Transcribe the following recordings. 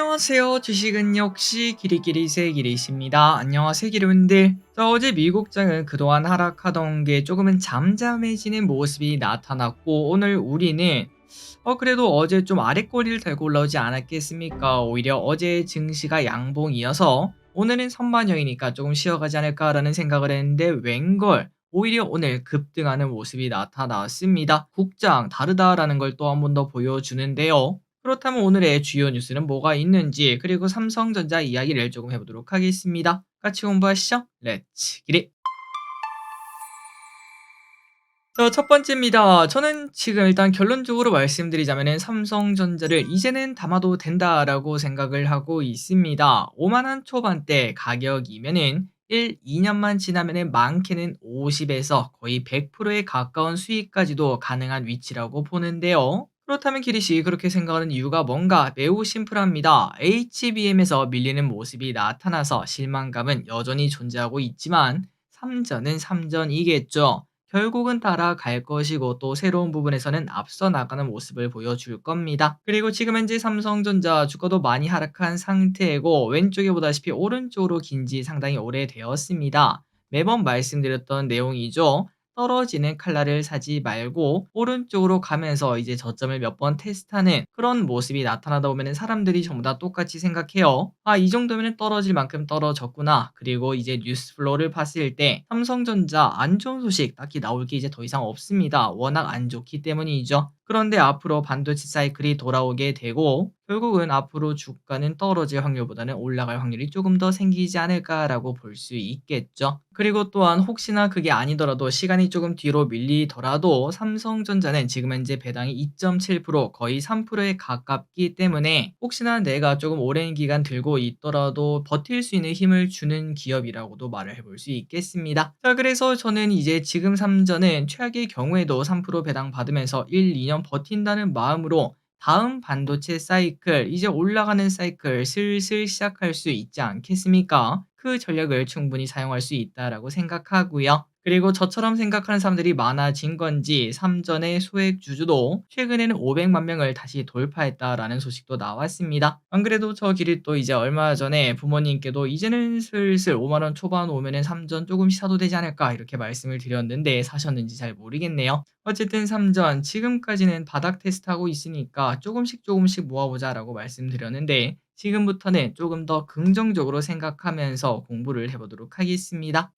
안녕하세요. 주식은 역시 기리기리새 기리씨입니다. 안녕하세요, 기리분들. 어제 미국장은 그동안 하락하던 게 조금은 잠잠해지는 모습이 나타났고, 오늘 우리는 그래도 어제 좀 아랫꼬리를 달고 올라오지 않았겠습니까? 오히려 어제 증시가 양봉이어서 오늘은 선반영이니까 조금 쉬어가지 않을까라는 생각을 했는데 웬걸 오히려 오늘 급등하는 모습이 나타났습니다. 국장 다르다라는 걸 또 한 번 더 보여주는데요. 그렇다면 오늘의 주요 뉴스는 뭐가 있는지, 그리고 삼성전자 이야기를 조금 해보도록 하겠습니다. 같이 공부하시죠. 렛츠 기릿! 첫 번째입니다. 저는 지금 일단 결론적으로 말씀드리자면은 삼성전자를 이제는 담아도 된다라고 생각을 하고 있습니다. 5만 원 초반대 가격이면은 1, 2년만 지나면은 많게는 50에서 거의 100%에 가까운 수익까지도 가능한 위치라고 보는데요. 그렇다면 기리씨 그렇게 생각하는 이유가 뭔가 매우 심플합니다. HBM에서 밀리는 모습이 나타나서 실망감은 여전히 존재하고 있지만 삼전은 삼전이겠죠. 결국은 따라갈 것이고 또 새로운 부분에서는 앞서 나가는 모습을 보여줄 겁니다. 그리고 지금 현재 삼성전자 주가도 많이 하락한 상태이고 왼쪽에 보다시피 오른쪽으로 긴지 상당히 오래되었습니다. 매번 말씀드렸던 내용이죠. 떨어지는 칼날을 사지 말고 오른쪽으로 가면서 이제 저점을 몇 번 테스트하는 그런 모습이 나타나다 보면 사람들이 전부 다 똑같이 생각해요. 아, 이 정도면 떨어질 만큼 떨어졌구나. 그리고 이제 뉴스 플로우를 봤을 때 삼성전자 안 좋은 소식 딱히 나올 게 이제 더 이상 없습니다. 워낙 안 좋기 때문이죠. 그런데 앞으로 반도체 사이클이 돌아오게 되고 결국은 앞으로 주가는 떨어질 확률보다는 올라갈 확률이 조금 더 생기지 않을까라고 볼 수 있겠죠. 그리고 또한 혹시나 그게 아니더라도 시간이 조금 뒤로 밀리더라도 삼성전자는 지금 현재 배당이 2.7% 거의 3%에 가깝기 때문에 혹시나 내가 조금 오랜 기간 들고 있더라도 버틸 수 있는 힘을 주는 기업이라고도 말을 해볼 수 있겠습니다. 자, 그래서 저는 이제 지금 삼전은 최악의 경우에도 3% 배당 받으면서 1, 2년 버틴다는 마음으로 다음 반도체 사이클, 이제 올라가는 사이클 슬슬 시작할 수 있지 않겠습니까? 그 전략을 충분히 사용할 수 있다라고 생각하고요. 그리고 저처럼 생각하는 사람들이 많아진 건지 삼전의 소액 주주도 최근에는 500만 명을 다시 돌파했다라는 소식도 나왔습니다. 안 그래도 저 길이 또 이제 얼마 전에 부모님께도 이제는 슬슬 5만 원 초반 오면은 삼전 조금씩 사도 되지 않을까 이렇게 말씀을 드렸는데 사셨는지 잘 모르겠네요. 어쨌든 삼전 지금까지는 바닥 테스트하고 있으니까 조금씩 조금씩 모아보자라고 말씀드렸는데 지금부터는 조금 더 긍정적으로 생각하면서 공부를 해보도록 하겠습니다.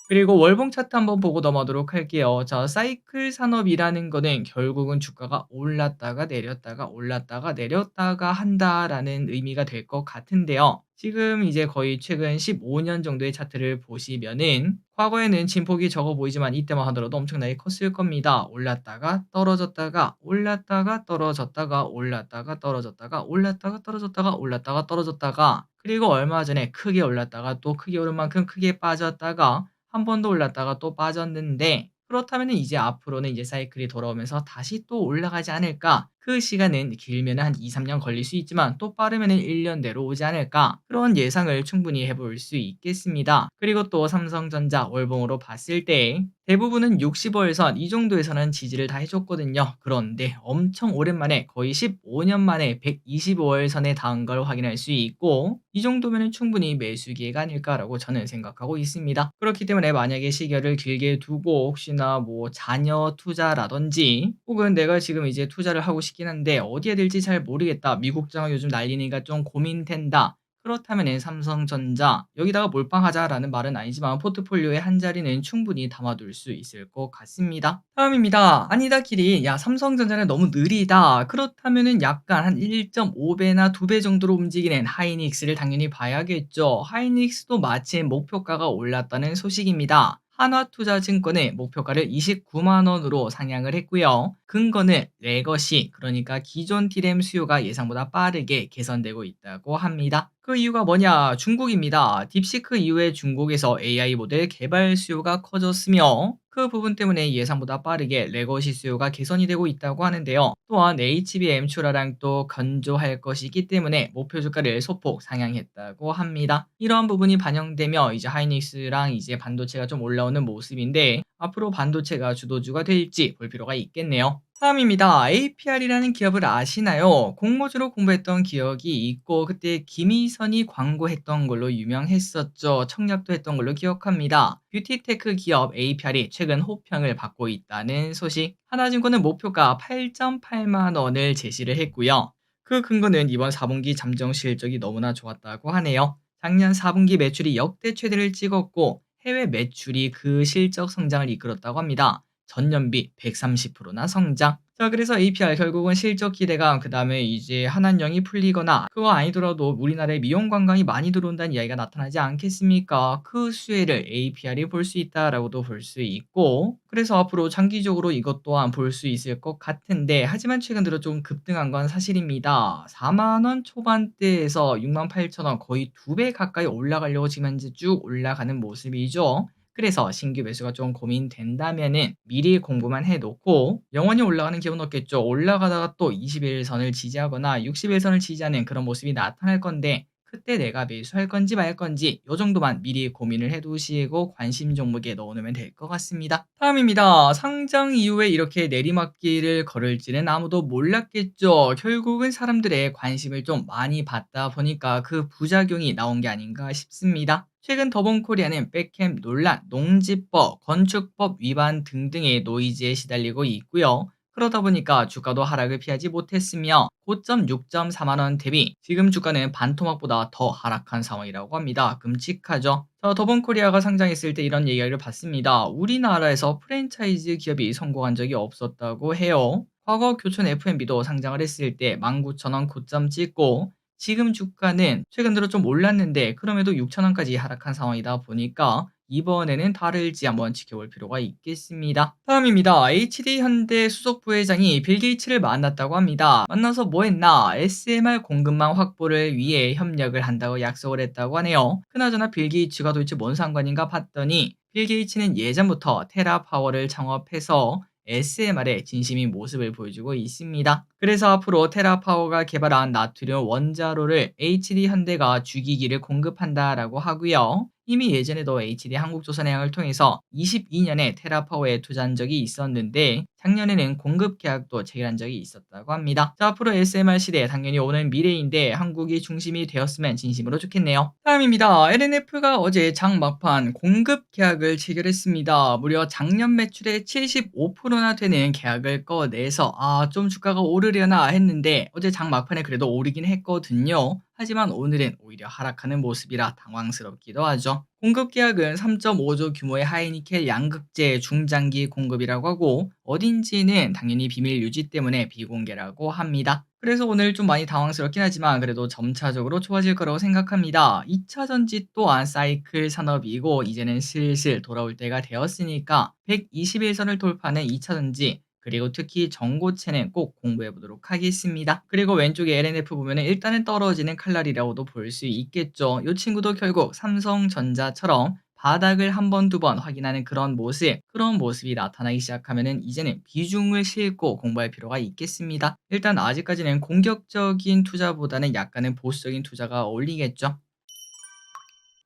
그리고 월봉 차트 한번 보고 넘어가도록 할게요. 자, 사이클 산업이라는 거는 결국은 주가가 올랐다가 내렸다가 올랐다가 내렸다가 한다라는 의미가 될 것 같은데요. 지금 이제 거의 최근 15년 정도의 차트를 보시면은 과거에는 진폭이 적어 보이지만 이때만 하더라도 엄청나게 컸을 겁니다. 올랐다가 떨어졌다가 올랐다가 떨어졌다가 올랐다가 떨어졌다가 올랐다가 떨어졌다가 올랐다가 떨어졌다가 그리고 얼마 전에 크게 올랐다가 또 크게 오른 만큼 크게 빠졌다가 한 번 더 올랐다가 또 빠졌는데 그렇다면은 이제 앞으로는 이제 사이클이 돌아오면서 다시 또 올라가지 않을까? 그 시간은 길면은 한 2-3년 걸릴 수 있지만 또 빠르면은 1년 내로 오지 않을까? 그런 예상을 충분히 해볼 수 있겠습니다. 그리고 또 삼성전자 월봉으로 봤을 때 대부분은 60월선 이 정도에서는 지지를 다 해줬거든요. 그런데 엄청 오랜만에 거의 15년 만에 125월선에 닿은 걸 확인할 수 있고 이 정도면 충분히 매수 기회가 아닐까라고 저는 생각하고 있습니다. 그렇기 때문에 만약에 시결을 길게 두고 혹시나 뭐 자녀 투자라든지 혹은 내가 지금 이제 투자를 하고 싶긴 한데 어디에 될지 잘 모르겠다. 미국 장은 요즘 난리니까 좀 고민된다. 그렇다면은 삼성전자 여기다가 몰빵하자라는 말은 아니지만 포트폴리오의 한 자리는 충분히 담아둘 수 있을 것 같습니다. 다음입니다. 아니다 길이 야 삼성전자는 너무 느리다. 그렇다면은 약간 한 1.5배나 2배 정도로 움직이는 하이닉스를 당연히 봐야겠죠. 하이닉스도 마침 목표가가 올랐다는 소식입니다. 한화투자증권의 목표가를 29만 원으로 상향을 했고요. 근거는 레거시, 그러니까 기존 디램 수요가 예상보다 빠르게 개선되고 있다고 합니다. 그 이유가 뭐냐? 중국입니다. 딥시크 이후에 중국에서 AI 모델 개발 수요가 커졌으며 그 부분 때문에 예상보다 빠르게 레거시 수요가 개선이 되고 있다고 하는데요. 또한 HBM 출하량도 건조할 것이기 때문에 목표 주가를 소폭 상향했다고 합니다. 이러한 부분이 반영되며 이제 하이닉스랑 이제 반도체가 좀 올라오는 모습인데 앞으로 반도체가 주도주가 될지 볼 필요가 있겠네요. 다음입니다. APR이라는 기업을 아시나요? 공모주로 공부했던 기억이 있고 그때 김희선이 광고했던 걸로 유명했었죠. 청약도 했던 걸로 기억합니다. 뷰티테크 기업 APR이 최근 호평을 받고 있다는 소식. 하나증권은 목표가 8.8만 원을 제시를 했고요. 그 근거는 이번 4분기 잠정 실적이 너무나 좋았다고 하네요. 작년 4분기 매출이 역대 최대를 찍었고 해외 매출이 그 실적 성장을 이끌었다고 합니다. 전년비 130%나 성장. 자, 그래서 APR 결국은 실적 기대감, 그다음에 이제 한한령이 풀리거나 그거 아니더라도 우리나라에 미용 관광이 많이 들어온다는 이야기가 나타나지 않겠습니까? 그 수혜를 APR이 볼 수 있다라고도 볼 수 있고, 그래서 앞으로 장기적으로 이것 또한 볼 수 있을 것 같은데, 하지만 최근 들어 좀 급등한 건 사실입니다. 4만 원 초반대에서 6만 8천 원, 거의 2배 가까이 올라가려고 지금 현재 쭉 올라가는 모습이죠. 그래서 신규 매수가 좀 고민된다면은 미리 공부만 해 놓고 영원히 올라가는 기업은 없겠죠. 올라가다가 또 21선을 지지하거나 61선을 지지하는 그런 모습이 나타날 건데 그때 내가 매수할 건지 말 건지 요 정도만 미리 고민을 해 두시고 관심 종목에 넣어 놓으면 될 것 같습니다. 다음입니다. 상장 이후에 이렇게 내리막길을 걸을지는 아무도 몰랐겠죠. 결국은 사람들의 관심을 좀 많이 받다 보니까 그 부작용이 나온 게 아닌가 싶습니다. 최근 더본코리아는 백캠 논란, 농지법, 건축법 위반 등등의 노이즈에 시달리고 있고요. 그러다 보니까 주가도 하락을 피하지 못했으며 고점 6.4만 원 대비 지금 주가는 반토막보다 더 하락한 상황이라고 합니다. 끔찍하죠. 자, 더본코리아가 상장했을 때 이런 얘기를 봤습니다. 우리나라에서 프랜차이즈 기업이 성공한 적이 없었다고 해요. 과거 교촌 F&B도 상장을 했을 때 19,000원 고점 찍고 지금 주가는 최근 들어 좀 올랐는데 그럼에도 6,000원까지 하락한 상황이다 보니까 이번에는 다를지 한번 지켜볼 필요가 있겠습니다. 다음입니다. HD 현대 수석 부회장이 빌 게이츠를 만났다고 합니다. 만나서 뭐 했나? SMR 공급망 확보를 위해 협력을 한다고 약속을 했다고 하네요. 그나저나 빌 게이츠가 도대체 뭔 상관인가 봤더니 빌 게이츠는 예전부터 테라파워를 창업해서 SMR의 진심인 모습을 보여주고 있습니다. 그래서 앞으로 테라파워가 개발한 나트륨 원자로를 HD 현대가 주기기를 공급한다라고 하고요. 이미 예전에도 HD 한국조선해양을 통해서 22년에 테라파워에 투자한 적이 있었는데 작년에는 공급 계약도 체결한 적이 있었다고 합니다. 자, 앞으로 SMR 시대 당연히 오는 미래인데 한국이 중심이 되었으면 진심으로 좋겠네요. 다음입니다. LNF가 어제 장 막판 공급 계약을 체결했습니다. 무려 작년 매출의 75%나 되는 계약을 꺼내서 좀 주가가 오르려나 했는데 어제 장 막판에 그래도 오르긴 했거든요. 하지만 오늘은 오히려 하락하는 모습이라 당황스럽기도 하죠. 공급 계약은 3.5조 규모의 하이니켈 양극재 중장기 공급이라고 하고 어딘지는 당연히 비밀 유지 때문에 비공개라고 합니다. 그래서 오늘 좀 많이 당황스럽긴 하지만 그래도 점차적으로 좋아질 거라고 생각합니다. 2차 전지 또한 사이클 산업이고 이제는 슬슬 돌아올 때가 되었으니까 121선을 돌파하는 2차 전지 그리고 특히 전고체는 꼭 공부해 보도록 하겠습니다. 그리고 왼쪽에 LNF 보면은 일단은 떨어지는 칼날이라고도 볼 수 있겠죠. 이 친구도 결국 삼성전자처럼 바닥을 한 번, 두 번 확인하는 그런 모습이 나타나기 시작하면은 이제는 비중을 싣고 공부할 필요가 있겠습니다. 일단 아직까지는 공격적인 투자보다는 약간은 보수적인 투자가 어울리겠죠.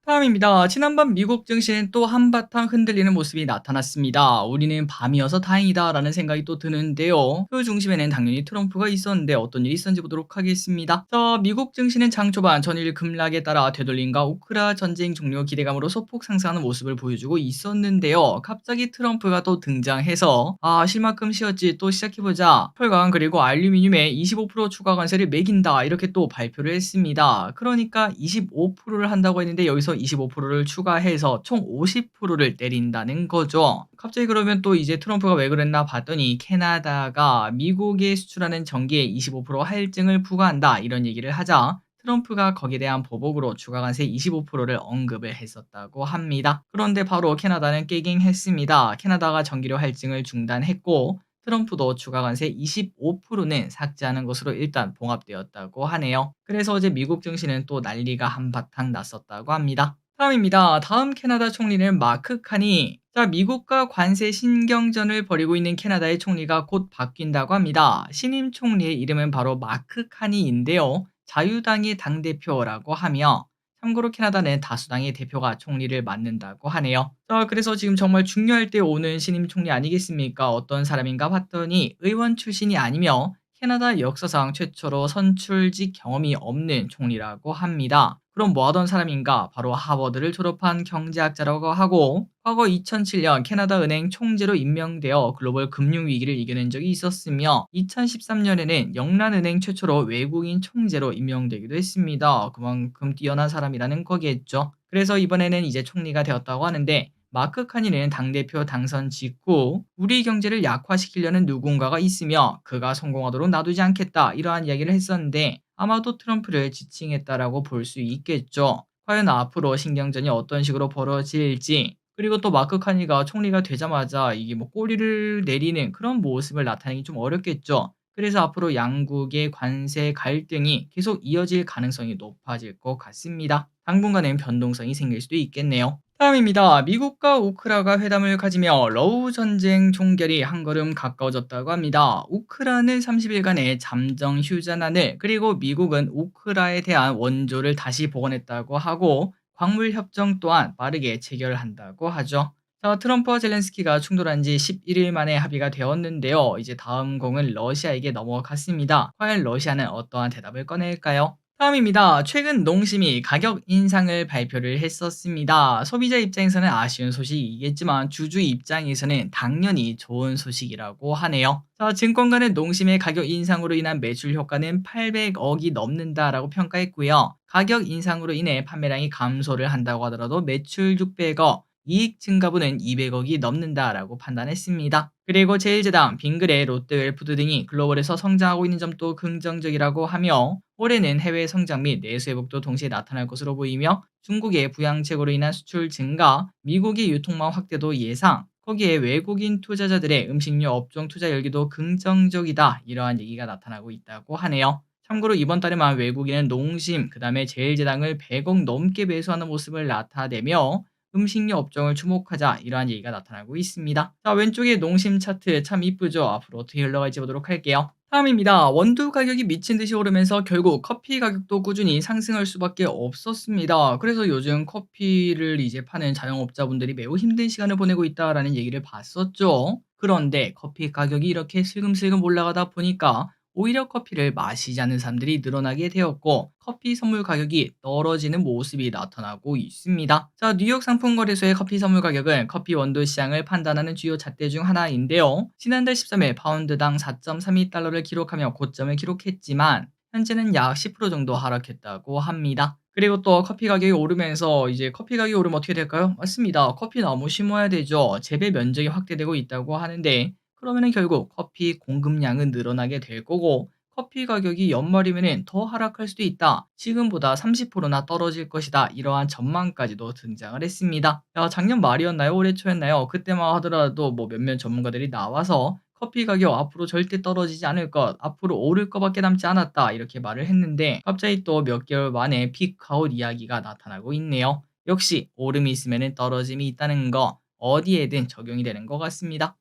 다음입니다. 지난밤 미국 증시는 또 한바탕 흔들리는 모습이 나타났습니다. 우리는 밤이어서 다행이다라는 생각이 또 드는데요. 그 중심에는 당연히 트럼프가 있었는데 어떤 일이 있었는지 보도록 하겠습니다. 자, 미국 증시는 장 초반 전일 급락에 따라 되돌림과 우크라 전쟁 종료 기대감으로 소폭 상승하는 모습을 보여주고 있었는데요. 갑자기 트럼프가 또 등장해서 쉴 만큼 쉬었지 또 시작해보자. 철강 그리고 알루미늄에 25% 추가 관세를 매긴다 이렇게 또 발표를 했습니다. 그러니까 25%를 한다고 했는데 여기서 25%를 추가해서 총 50%를 때린다는 거죠. 갑자기 그러면 또 이제 트럼프가 왜 그랬나 봤더니 캐나다가 미국에 수출하는 전기에 25% 할증을 부과한다 이런 얘기를 하자 트럼프가 거기에 대한 보복으로 추가 관세 25%를 언급을 했었다고 합니다. 그런데 바로 캐나다는 깨갱했습니다. 캐나다가 전기료 할증을 중단했고 트럼프도 추가 관세 25%는 삭제하는 것으로 일단 봉합되었다고 하네요. 그래서 어제 미국 증시는 또 난리가 한바탕 났었다고 합니다. 다음입니다. 다음 캐나다 총리는 마크 칸이 미국과 관세 신경전을 벌이고 있는 캐나다의 총리가 곧 바뀐다고 합니다. 신임 총리의 이름은 바로 마크 칸이인데요. 자유당의 당대표라고 하며 참고로 캐나다는 다수당의 대표가 총리를 맡는다고 하네요. 자, 그래서 지금 정말 중요할 때 오는 신임 총리 아니겠습니까? 어떤 사람인가 봤더니 의원 출신이 아니며 캐나다 역사상 최초로 선출직 경험이 없는 총리라고 합니다. 그럼 뭐 하던 사람인가? 바로 하버드를 졸업한 경제학자라고 하고 과거 2007년 캐나다 은행 총재로 임명되어 글로벌 금융 위기를 이겨낸 적이 있었으며 2013년에는 영란은행 최초로 외국인 총재로 임명되기도 했습니다. 그만큼 뛰어난 사람이라는 거겠죠. 그래서 이번에는 이제 총리가 되었다고 하는데 마크 카니는 당대표 당선 직후 우리 경제를 약화시키려는 누군가가 있으며 그가 성공하도록 놔두지 않겠다 이러한 이야기를 했었는데 아마도 트럼프를 지칭했다라고 볼 수 있겠죠. 과연 앞으로 신경전이 어떤 식으로 벌어질지 그리고 또 마크 카니가 총리가 되자마자 이게 뭐 꼬리를 내리는 그런 모습을 나타내기 좀 어렵겠죠. 그래서 앞으로 양국의 관세 갈등이 계속 이어질 가능성이 높아질 것 같습니다. 당분간은 변동성이 생길 수도 있겠네요. 다음입니다. 미국과 우크라가 회담을 가지며 러우 전쟁 종결이 한 걸음 가까워졌다고 합니다. 우크라는 30일간의 잠정 휴전안을 그리고 미국은 우크라에 대한 원조를 다시 복원했다고 하고 광물 협정 또한 빠르게 체결한다고 하죠. 자, 트럼프와 젤렌스키가 충돌한 지 11일 만에 합의가 되었는데요. 이제 다음 공은 러시아에게 넘어갔습니다. 과연 러시아는 어떠한 대답을 꺼낼까요? 다음입니다. 최근 농심이 가격 인상을 발표를 했었습니다. 소비자 입장에서는 아쉬운 소식이겠지만 주주 입장에서는 당연히 좋은 소식이라고 하네요. 자, 증권가는 농심의 가격 인상으로 인한 매출 효과는 800억이 넘는다라고 평가했고요. 가격 인상으로 인해 판매량이 감소를 한다고 하더라도 매출 600억, 이익 증가분은 200억이 넘는다라고 판단했습니다. 그리고 제일제당, 빙그레, 롯데웰푸드 등이 글로벌에서 성장하고 있는 점도 긍정적이라고 하며 올해는 해외 성장 및 내수 회복도 동시에 나타날 것으로 보이며 중국의 부양책으로 인한 수출 증가, 미국의 유통망 확대도 예상, 거기에 외국인 투자자들의 음식료 업종 투자 열기도 긍정적이다. 이러한 얘기가 나타나고 있다고 하네요. 참고로 이번 달에만 외국인은 농심, 그 다음에 제일제당을 100억 넘게 매수하는 모습을 나타내며 음식료 업종을 주목하자 이러한 얘기가 나타나고 있습니다. 자, 왼쪽에 농심 차트 참 이쁘죠? 앞으로 어떻게 흘러갈지 보도록 할게요. 다음입니다. 원두 가격이 미친 듯이 오르면서 결국 커피 가격도 꾸준히 상승할 수밖에 없었습니다. 그래서 요즘 커피를 이제 파는 자영업자분들이 매우 힘든 시간을 보내고 있다라는 얘기를 봤었죠. 그런데 커피 가격이 이렇게 슬금슬금 올라가다 보니까 오히려 커피를 마시지 않는 사람들이 늘어나게 되었고 커피 선물 가격이 떨어지는 모습이 나타나고 있습니다. 자, 뉴욕 상품거래소의 커피 선물 가격은 커피 원두 시장을 판단하는 주요 잣대 중 하나인데요. 지난달 13일 파운드당 4.32달러를 기록하며 고점을 기록했지만 현재는 약 10% 정도 하락했다고 합니다. 그리고 또 커피 가격이 오르면서 이제 커피 가격이 오르면 어떻게 될까요? 맞습니다. 커피 나무 심어야 되죠. 재배 면적이 확대되고 있다고 하는데 그러면은 결국 커피 공급량은 늘어나게 될 거고 커피 가격이 연말이면은 더 하락할 수도 있다. 지금보다 30%나 떨어질 것이다. 이러한 전망까지도 등장을 했습니다. 야, 작년 말이었나요? 올해 초였나요? 그때만 하더라도 뭐 몇몇 전문가들이 나와서 커피 가격 앞으로 절대 떨어지지 않을 것, 앞으로 오를 것밖에 남지 않았다. 이렇게 말을 했는데 갑자기 또 몇 개월 만에 피크아웃 이야기가 나타나고 있네요. 역시 오름이 있으면 떨어짐이 있다는 거 어디에든 적용이 되는 것 같습니다.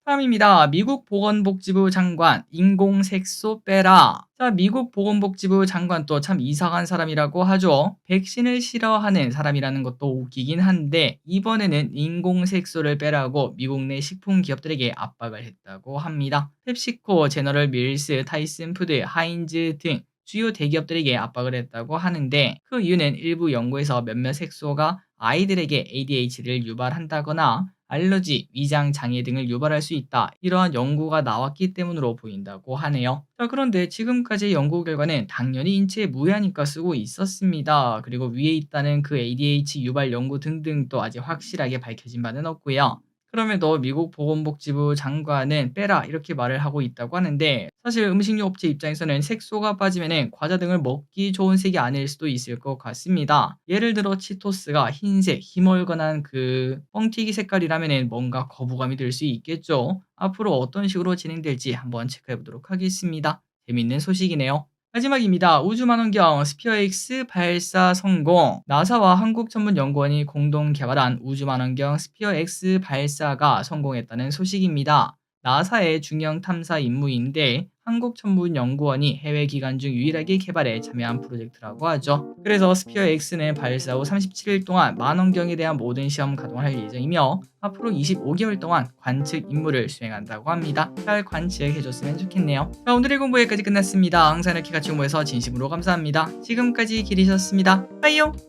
다음입니다. 미국 보건복지부 장관 인공색소 빼라. 자, 미국 보건복지부 장관 또 참 이상한 사람이라고 하죠. 백신을 싫어하는 사람이라는 것도 웃기긴 한데 이번에는 인공색소를 빼라고 미국 내 식품 기업들에게 압박을 했다고 합니다. 펩시코, 제너럴 밀스, 타이슨 푸드, 하인즈 등 주요 대기업들에게 압박을 했다고 하는데 그 이유는 일부 연구에서 몇몇 색소가 아이들에게 ADHD를 유발한다거나 알러지, 위장 장애 등을 유발할 수 있다. 이러한 연구가 나왔기 때문으로 보인다고 하네요. 자, 그런데 지금까지의 연구 결과는 당연히 인체에 무해하니까 쓰고 있었습니다. 그리고 위에 있다는 그 ADH 유발 연구 등등도 아직 확실하게 밝혀진 바는 없고요. 그럼에도 미국 보건복지부 장관은 빼라 이렇게 말을 하고 있다고 하는데 사실 음식료 업체 입장에서는 색소가 빠지면 과자 등을 먹기 좋은 색이 아닐 수도 있을 것 같습니다. 예를 들어 치토스가 흰색, 희멀건한 그 뻥튀기 색깔이라면 뭔가 거부감이 들 수 있겠죠. 앞으로 어떤 식으로 진행될지 한번 체크해 보도록 하겠습니다. 재밌는 소식이네요. 마지막입니다. 우주만원경 스피어X 발사 성공. 나사와 한국천문연구원이 공동 개발한 우주만원경 스피어X 발사가 성공했다는 소식입니다. 나사의 중형 탐사 임무인데 한국천문연구원이 해외 기간 중 유일하게 개발에 참여한 프로젝트라고 하죠. 그래서 스피어 X는 발사 후 37일 동안 만원경에 대한 모든 시험 가동을 할 예정이며 앞으로 25개월 동안 관측 임무를 수행한다고 합니다. 잘 관측해줬으면 좋겠네요. 자, 오늘의 공부 여기까지 끝났습니다. 항상 이렇게 같이 공부해서 진심으로 감사합니다. 지금까지 길이셨습니다. 빠이요.